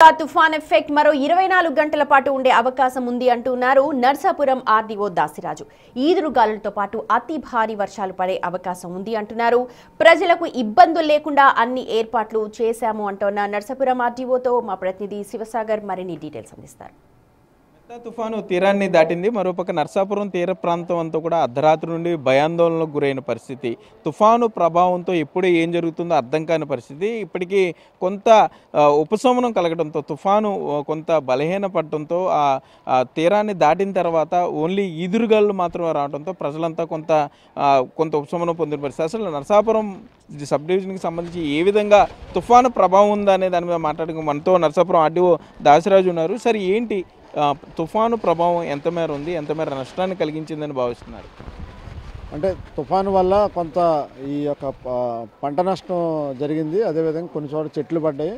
తుఫాన్ ఎఫెక్ట్ మరో 24 గంటల పాటు ఉండే అవకాశం ఉంది అంటున్నారు నర్సాపురం ఆర్డీఓ దాసిరాజు. ఈదురుగాలులతో పాటు అతి భారీ వర్షాలు పడే అవకాశం ఉంది అంటున్నారు. ప్రజలకు ఇబ్బందులు లేకుండా అన్ని ఏర్పాట్లు చేశాము అంటున్న నర్సాపురం ఆర్డీఓతో మా ప్రతినిధి శివసాగర్ మరిన్ని డీటెయిల్స్ అందిస్తారు. తుఫాను తీరాన్ని దాటింది. మరోపక్క నర్సాపురం తీర ప్రాంతం అంతా కూడా అర్ధరాత్రి నుండి భయాందోళనకు గురైన పరిస్థితి. తుఫాను ప్రభావంతో ఎప్పుడు ఏం జరుగుతుందో అర్థం కాని పరిస్థితి. ఇప్పటికీ కొంత ఉపశమనం కలగడంతో తుఫాను కొంత బలహీనపడటంతో ఆ తీరాన్ని దాటిన తర్వాత ఓన్లీ ఈదురుగాలు మాత్రమే రావడంతో ప్రజలంతా కొంత ఉపశమనం పొందిన పరిస్థితి. అసలు నర్సాపురం సబ్ డివిజన్కి సంబంధించి ఏ విధంగా తుఫాను ప్రభావం ఉందా అనే దాని మీద మాట్లాడుకుని మనతో నర్సాపురం ఆర్డీఓ దాసిరాజు ఉన్నారు. సరే, ఏంటి తుఫాను ప్రభావం ఎంత మేర ఉంది, ఎంత మేర నష్టాన్ని కలిగించిందని భావిస్తున్నారు? అంటే తుఫాను వల్ల కొంత ఈ యొక్క పంట నష్టం జరిగింది. అదేవిధంగా కొన్ని చోట్ల చెట్లు పడ్డాయి.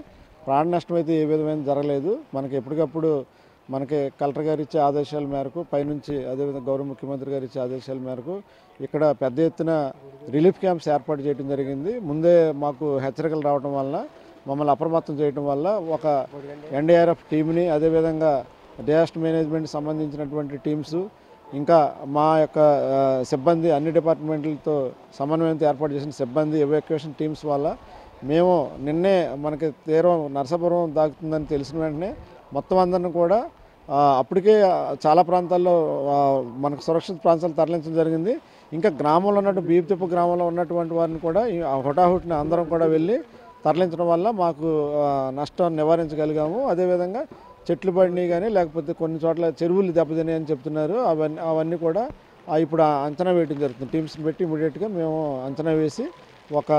ప్రాణ నష్టం అయితే ఏ విధమైన జరగలేదు. మనకి ఎప్పటికప్పుడు మనకి కలెక్టర్ గారు ఇచ్చే ఆదేశాల మేరకు పైనుంచి, అదేవిధంగా గౌరవ ముఖ్యమంత్రి గారు ఇచ్చే ఆదేశాల మేరకు ఇక్కడ పెద్ద ఎత్తున రిలీఫ్ క్యాంప్స్ ఏర్పాటు చేయడం జరిగింది. ముందే మాకు హెచ్చరికలు రావడం వలన మమ్మల్ని అప్రమత్తం చేయడం వల్ల ఒక ఎన్డీఆర్ఎఫ్ టీంని, అదేవిధంగా డిజాస్టర్ మేనేజ్మెంట్ సంబంధించినటువంటి టీమ్స్, ఇంకా మా యొక్క సిబ్బంది, అన్ని డిపార్ట్మెంట్లతో సమన్వయంతో ఏర్పాటు చేసిన సిబ్బంది, ఎవాక్యుయేషన్ టీమ్స్ వల్ల మేము నిన్నే మనకి తీరం నర్సాపురం దాకుతుందని తెలిసిన వెంటనే మొత్తం అందరిని కూడా అప్పటికే చాలా ప్రాంతాల్లో మనకు సురక్షిత ప్రాంతాలు తరలించడం జరిగింది. ఇంకా గ్రామంలో ఉన్నట్టు బీప్తిప్పు గ్రామంలో ఉన్నటువంటి వారిని కూడా హుటాహుటిన అందరం కూడా వెళ్ళి తరలించడం వల్ల మాకు నష్టం నివారించగలిగాము. అదేవిధంగా చెట్లు పడినాయి కానీ, లేకపోతే కొన్ని చోట్ల చెరువులు దెబ్బతినాయి అని చెప్తున్నారు. అవన్నీ కూడా ఇప్పుడు అంచనా వేయడం జరుగుతుంది. టీమ్స్ని పెట్టి ఇమీడియట్గా మేము అంచనా వేసి ఒక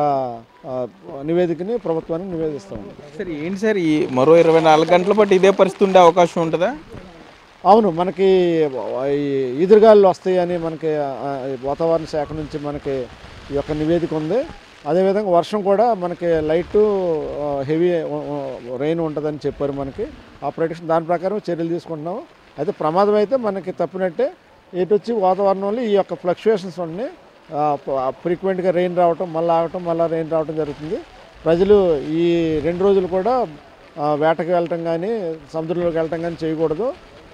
నివేదికని ప్రభుత్వానికి నివేదిస్తాము. సరే, ఏంటి సార్ ఈ మరో 24 గంటల పాటు ఇదే పరిస్థితి ఉండే అవకాశం ఉంటుందా? అవును, మనకి ఈదురుగాలు వస్తాయని మనకి వాతావరణ శాఖ నుంచి మనకి ఈ యొక్క నివేదిక ఉంది. అదేవిధంగా వర్షం కూడా మనకి లైట్ హెవీ రెయిన్ ఉంటుందని చెప్పారు మనకి. ఆ ప్రొటెక్షన్ దాని ప్రకారం చర్యలు తీసుకుంటున్నాము. అయితే ప్రమాదం అయితే మనకి తప్పినట్టే. ఇటు వచ్చి వాతావరణంలో ఈ యొక్క ఫ్లక్చుయేషన్స్ ఉన్నాయి. ఫ్రీక్వెంట్గా రెయిన్ రావటం, మళ్ళీ ఆగటం, మళ్ళీ రెయిన్ రావటం జరుగుతుంది. ప్రజలు ఈ 2 రోజులు కూడా వేటకి వెళ్ళటం కానీ, సముద్రంలోకి వెళ్ళటం కానీ చేయకూడదు.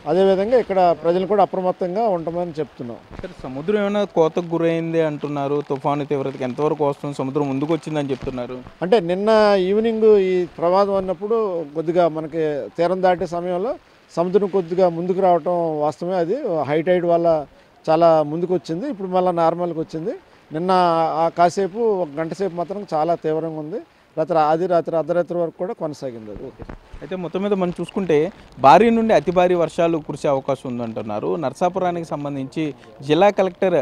అదేవిధంగా ఇక్కడ ప్రజలు కూడా అప్రమత్తంగా ఉంటామని చెప్తున్నాం. సరే, సముద్రం ఏమైనా కోతకు గురైంది అంటున్నారు. తుఫాను తీవ్రతకి ఎంతవరకు వస్తుంది? సముద్రం ముందుకు వచ్చిందని చెప్తున్నారు. అంటే నిన్న ఈవినింగ్ ఈ ప్రమాదం అన్నప్పుడు కొద్దిగా మనకి తీరం దాటే సమయంలో సముద్రం కొద్దిగా ముందుకు రావటం వాస్తవమే. అది హై టైడ్ వల్ల చాలా ముందుకు వచ్చింది. ఇప్పుడు మళ్ళీ నార్మల్కి వచ్చింది. నిన్న కాసేపు 1 గంట సేపు మాత్రం చాలా తీవ్రంగా ఉంది. రాత్రి అర్ధరాత్రి వరకు కూడా కొనసాగింది అది. అయితే మొత్తం మీద మనం చూసుకుంటే భారీ నుండి అతి భారీ వర్షాలు కురిసే అవకాశం ఉందంటున్నారు. నర్సాపురానికి సంబంధించి జిల్లా కలెక్టర్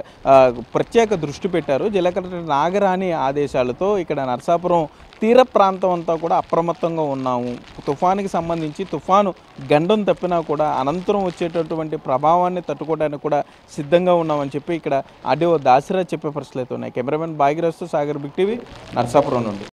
ప్రత్యేక దృష్టి పెట్టారు. జిల్లా కలెక్టర్ నాగరాణి ఆదేశాలతో ఇక్కడ నర్సాపురం తీర ప్రాంతం అంతా కూడా అప్రమత్తంగా ఉన్నాము. తుఫానుకి సంబంధించి తుఫాను గండం తప్పినా కూడా అనంతరం వచ్చేటటువంటి ప్రభావాన్ని తట్టుకోవడానికి కూడా సిద్ధంగా ఉన్నామని చెప్పి ఇక్కడ ఆర్డీఓ దాసిరాజ్ చెప్పే పరిస్థితులు ఉన్నాయి. కెమెరామెన్ భాగీరథ్తో సాగర్, బిగ్ టీవీ, నర్సాపురం నుండి.